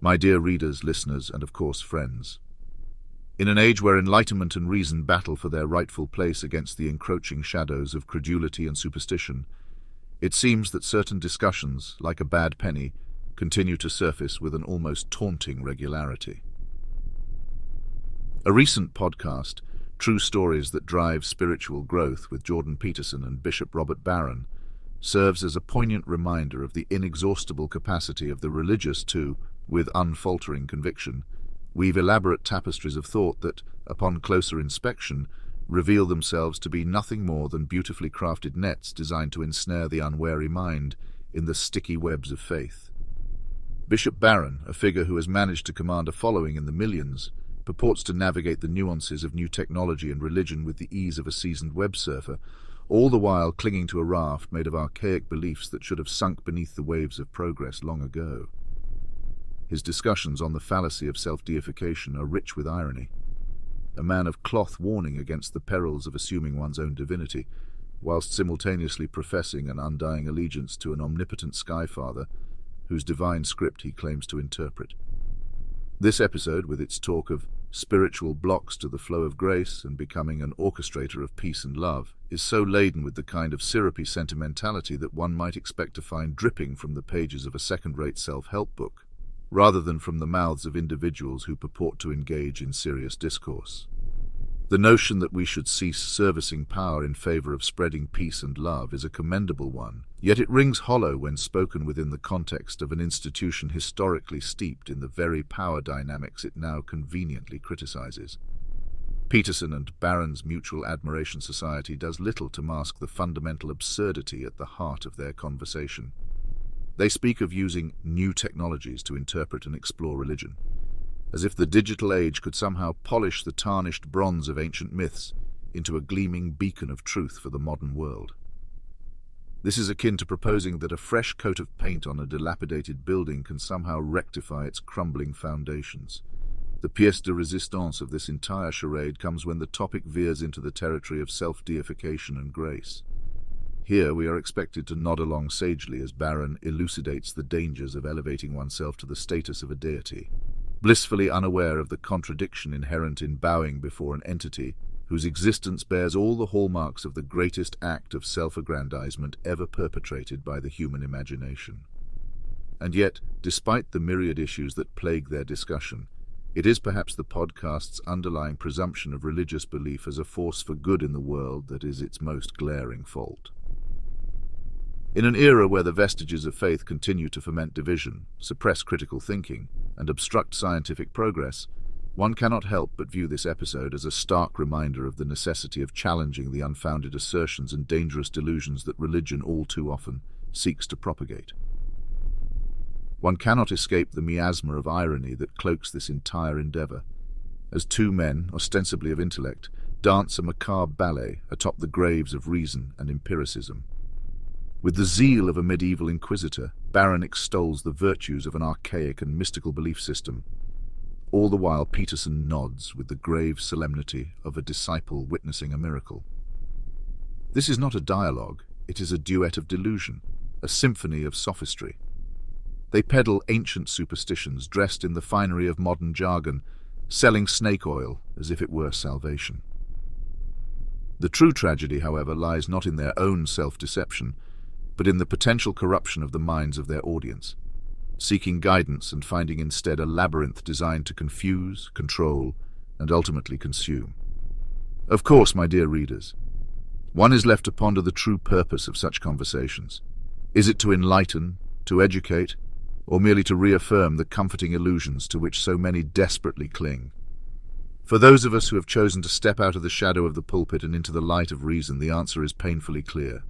My dear readers, listeners, and of course friends. In an age where enlightenment and reason battle for their rightful place against the encroaching shadows of credulity and superstition, it seems that certain discussions, like a bad penny, continue to surface with an almost taunting regularity. A recent podcast, True Stories That Drive Spiritual Growth with Jordan Peterson and Bishop Robert Barron, serves as a poignant reminder of the inexhaustible capacity of the religious to, with unfaltering conviction, weave elaborate tapestries of thought that, upon closer inspection, reveal themselves to be nothing more than beautifully crafted nets designed to ensnare the unwary mind in the sticky webs of faith. Bishop Barron, a figure who has managed to command a following in the millions, purports to navigate the nuances of new technology and religion with the ease of a seasoned web surfer, all the while clinging to a raft made of archaic beliefs that should have sunk beneath the waves of progress long ago. His discussions on the fallacy of self-deification are rich with irony. A man of cloth warning against the perils of assuming one's own divinity, whilst simultaneously professing an undying allegiance to an omnipotent Sky Father, whose divine script he claims to interpret. This episode, with its talk of spiritual blocks to the flow of grace and becoming an orchestrator of peace and love, is so laden with the kind of syrupy sentimentality that one might expect to find dripping from the pages of a second-rate self-help book, rather than from the mouths of individuals who purport to engage in serious discourse. The notion that we should cease servicing power in favor of spreading peace and love is a commendable one, yet it rings hollow when spoken within the context of an institution historically steeped in the very power dynamics it now conveniently criticizes. Peterson and Barron's Mutual Admiration Society does little to mask the fundamental absurdity at the heart of their conversation. They speak of using new technologies to interpret and explore religion, as if the digital age could somehow polish the tarnished bronze of ancient myths into a gleaming beacon of truth for the modern world. This is akin to proposing that a fresh coat of paint on a dilapidated building can somehow rectify its crumbling foundations. The pièce de résistance of this entire charade comes when the topic veers into the territory of self-deification and grace. Here we are expected to nod along sagely as Barron elucidates the dangers of elevating oneself to the status of a deity, blissfully unaware of the contradiction inherent in bowing before an entity whose existence bears all the hallmarks of the greatest act of self-aggrandizement ever perpetrated by the human imagination. And yet, despite the myriad issues that plague their discussion, it is perhaps the podcast's underlying presumption of religious belief as a force for good in the world that is its most glaring fault. In an era where the vestiges of faith continue to foment division, suppress critical thinking, and obstruct scientific progress, one cannot help but view this episode as a stark reminder of the necessity of challenging the unfounded assertions and dangerous delusions that religion all too often seeks to propagate. One cannot escape the miasma of irony that cloaks this entire endeavor, as two men, ostensibly of intellect, dance a macabre ballet atop the graves of reason and empiricism. With the zeal of a medieval inquisitor, Barron extols the virtues of an archaic and mystical belief system. All the while Peterson nods with the grave solemnity of a disciple witnessing a miracle. This is not a dialogue, it is a duet of delusion, a symphony of sophistry. They peddle ancient superstitions dressed in the finery of modern jargon, selling snake oil as if it were salvation. The true tragedy, however, lies not in their own self-deception, but in the potential corruption of the minds of their audience, seeking guidance and finding instead a labyrinth designed to confuse, control, and ultimately consume. Of course, my dear readers, one is left to ponder the true purpose of such conversations. Is it to enlighten, to educate, or merely to reaffirm the comforting illusions to which so many desperately cling? For those of us who have chosen to step out of the shadow of the pulpit and into the light of reason, the answer is painfully clear.